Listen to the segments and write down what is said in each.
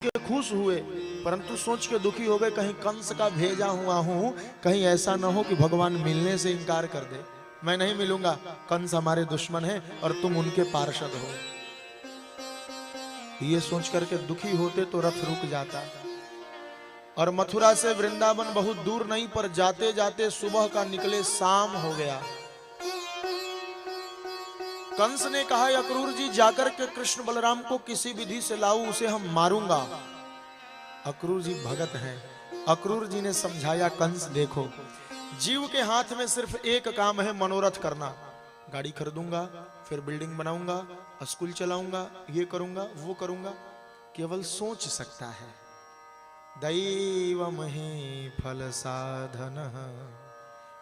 के खुश हुए, परंतु सोच के दुखी हो गए कहीं कंस का भेजा हुआ हूं, कहीं ऐसा ना हो कि भगवान मिलने से इनकार कर दे। मैं नहीं मिलूंगा, कंस हमारे दुश्मन है और तुम उनके पार्षद हो। ये सोच करके दुखी होते तो रथ रुक जाता। और मथुरा से वृंदावन बहुत दूर नहीं, पर जाते जाते सुबह का निकले शाम हो गया। कंस ने कहा अक्रूर जी जाकर के कृष्ण बलराम को किसी विधि से लाओ, उसे हम मारूंगा। अक्रूर जी भगत हैं। अक्रूर जी ने समझाया कंस देखो, जीव के हाथ में सिर्फ एक काम है, मनोरथ करना। गाड़ी खरीदूंगा, फिर बिल्डिंग बनाऊंगा, स्कूल चलाऊंगा, ये करूंगा वो करूंगा, केवल सोच सकता है। दैवम ही फल साधन,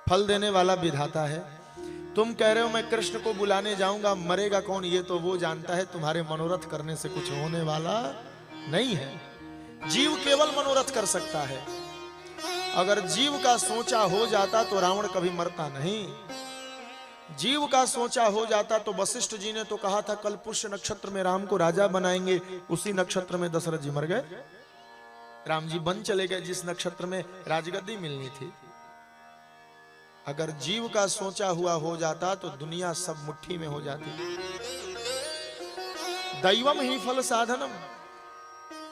फल देने वाला विधाता है। तुम कह रहे हो मैं कृष्ण को बुलाने जाऊंगा, मरेगा कौन ये तो वो जानता है। तुम्हारे मनोरथ करने से कुछ होने वाला नहीं है। जीव केवल मनोरथ कर सकता है। अगर जीव का सोचा हो जाता तो रावण कभी मरता नहीं। जीव का सोचा हो जाता तो वशिष्ठ जी ने तो कहा था कल पुष्य नक्षत्र में राम को राजा बनाएंगे, उसी नक्षत्र में दशरथ जी मर गए, राम जी बन चले गए जिस नक्षत्र में राजगद्दी मिलनी थी। अगर जीव का सोचा हुआ हो जाता तो दुनिया सब मुट्ठी में हो जाती। दैवम ही फल साधनम,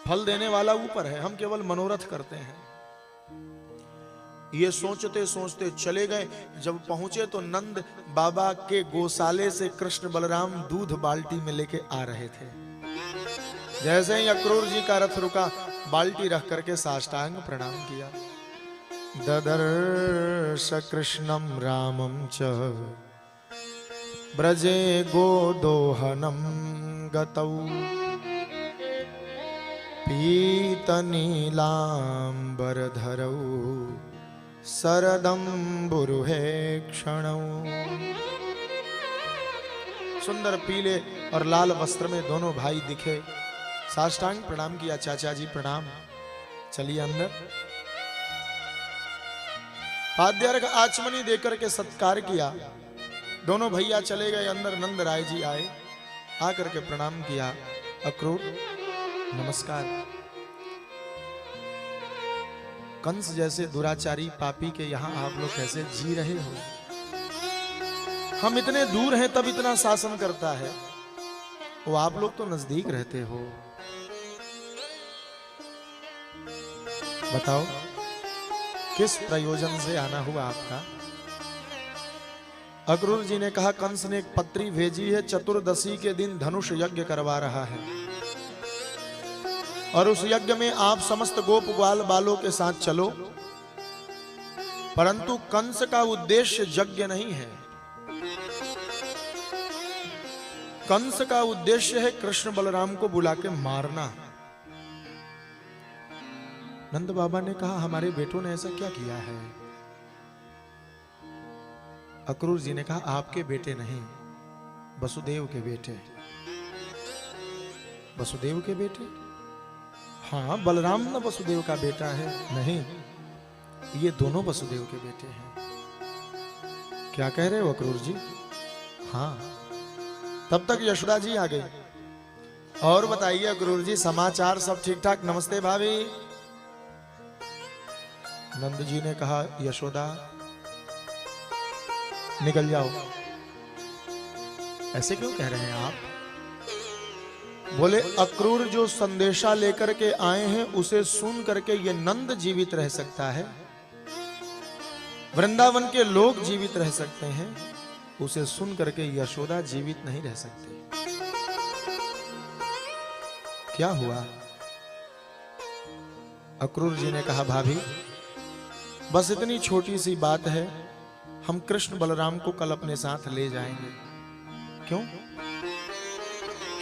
फल देने वाला ऊपर है, हम केवल मनोरथ करते हैं। ये सोचते सोचते चले गए। जब पहुंचे तो नंद बाबा के गौशाले से कृष्ण बलराम दूध बाल्टी में लेके आ रहे थे। जैसे ही अक्रूर जी का रथ रुका, बाल्टी रख करके साष्टांग प्रणाम किया। ददर्श कृष्णम रामम च ब्रजे गोदोहनम गतौ पीतनीलांबरधरौ शरदंबुरुहे क्षणौ। सुंदर पीले और लाल वस्त्र में दोनों भाई दिखे। साष्टांग प्रणाम किया, चाचा जी प्रणाम, चलिए अंदर। पाद्यार्घ आचमनी देकर के सत्कार किया। दोनों भैया चले गए अंदर। नंद राय जी आए, आकर के प्रणाम किया। अक्रूर नमस्कार। कंस जैसे दुराचारी पापी के यहां आप लोग कैसे जी रहे हो? हम इतने दूर हैं तब इतना शासन करता है, वो आप लोग तो नजदीक रहते हो। बताओ किस प्रयोजन से आना हुआ आपका? अक्रूर जी ने कहा कंस ने एक पत्री भेजी है, चतुर्दशी के दिन धनुष यज्ञ करवा रहा है और उस यज्ञ में आप समस्त गोप ग्वाल बालों के साथ चलो। परंतु कंस का उद्देश्य यज्ञ नहीं है। कंस का उद्देश्य है कृष्ण बलराम को बुला के मारना। नंद बाबा ने कहा हमारे बेटों ने ऐसा क्या किया है? अक्रूर जी ने कहा आपके बेटे नहीं, वसुदेव के बेटे। वसुदेव के बेटे? हाँ, बलराम ना वसुदेव का बेटा है? नहीं, ये दोनों वसुदेव के बेटे हैं। क्या कह रहे हो अक्रूर जी? हाँ। तब तक यशोदा जी आ गई। और बताइए अक्रूर जी, समाचार सब ठीक ठाक? नमस्ते भाभी। नंद जी ने कहा यशोदा निकल जाओ। ऐसे क्यों कह रहे हैं आप? बोले अक्रूर जो संदेशा लेकर के आए हैं उसे सुन करके ये नंद जीवित रह सकता है, वृंदावन के लोग जीवित रह सकते हैं, उसे सुन करके यशोदा जीवित नहीं रह सकती। क्या हुआ? अक्रूर जी ने कहा भाभी बस इतनी छोटी सी बात है, हम कृष्ण बलराम को कल अपने साथ ले जाएंगे। क्यों?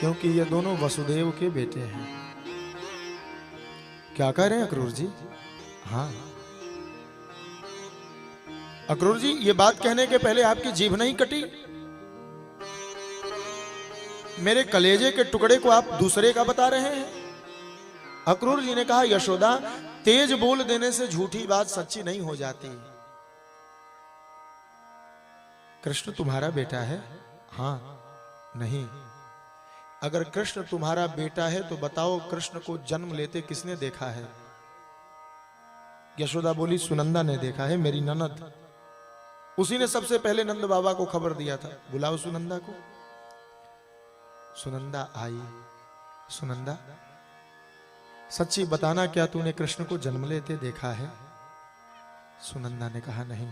क्योंकि ये दोनों वसुदेव के बेटे हैं। क्या कह रहे हैं अक्रूर जी? हाँ। अक्रूर जी ये बात कहने के पहले आपकी जीभ नहीं कटी? मेरे कलेजे के टुकड़े को आप दूसरे का बता रहे हैं। अक्रूर जी ने कहा यशोदा तेज बोल देने से झूठी बात सच्ची नहीं हो जाती। कृष्ण तुम्हारा बेटा है? हाँ। नहीं, अगर कृष्ण तुम्हारा बेटा है तो बताओ कृष्ण को जन्म लेते किसने देखा है? यशोदा बोली सुनंदा ने देखा है, मेरी ननद। उसी ने सबसे पहले नंद बाबा को खबर दिया था, बुलाओ सुनंदा को। सुनंदा आई। सुनंदा सच्ची बताना, क्या तूने कृष्ण को जन्म लेते देखा है? सुनंदा ने कहा नहीं,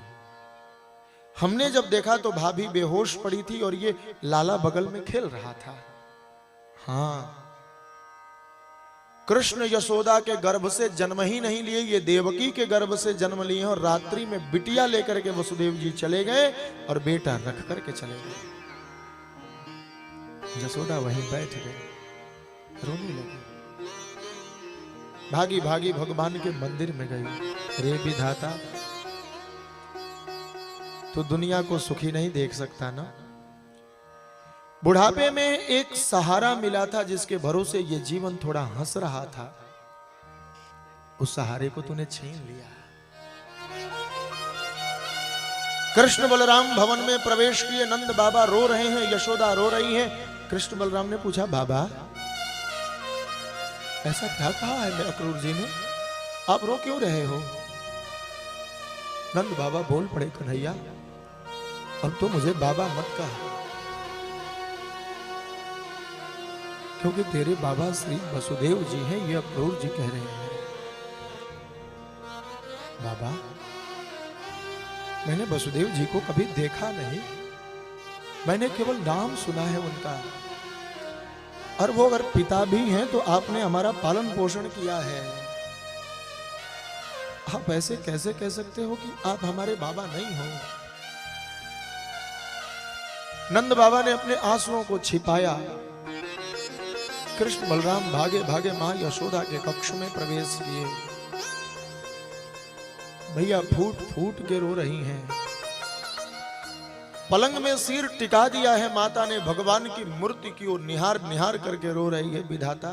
हमने जब देखा तो भाभी बेहोश पड़ी थी और ये लाला बगल में खेल रहा था। हाँ, कृष्ण यशोदा के गर्भ से जन्म ही नहीं लिए, ये देवकी के गर्भ से जन्म लिए और रात्रि में बिटिया लेकर के वसुदेव जी चले गए और बेटा रख करके चले गए। यशोदा वहीं बैठ गई, रोने लगी। भागी भागी भगवान के मंदिर में गई। रे विधाता, तो दुनिया को सुखी नहीं देख सकता ना? बुढ़ापे में एक सहारा मिला था जिसके भरोसे ये जीवन थोड़ा हंस रहा था, उस सहारे को तूने छीन लिया। कृष्ण बलराम भवन में प्रवेश किए, नंद बाबा रो रहे हैं, यशोदा रो रही है। कृष्ण बलराम ने पूछा, बाबा ऐसा क्या कहा है मेरे अक्रूर जी ने, आप रो क्यों रहे हो? नंद बाबा बोल पड़े, कन्हैया अब तो मुझे बाबा मत कहा, क्योंकि तेरे बाबा श्री वसुदेव जी हैं, ये अक्रूर जी कह रहे हैं। बाबा मैंने वसुदेव जी को कभी देखा नहीं, मैंने केवल नाम सुना है उनका, और वो अगर पिता भी हैं तो आपने हमारा पालन पोषण किया है। आप ऐसे कैसे कह सकते हो कि आप हमारे बाबा नहीं हो? नंद बाबा ने अपने आंसुओं को छिपाया। कृष्ण बलराम भागे भागे मां यशोदा के कक्ष में प्रवेश किए। भैया फूट फूट के रो रही हैं। पलंग में सिर टिका दिया है माता ने, भगवान की मूर्ति की ओर निहार निहार करके रो रही है। विधाता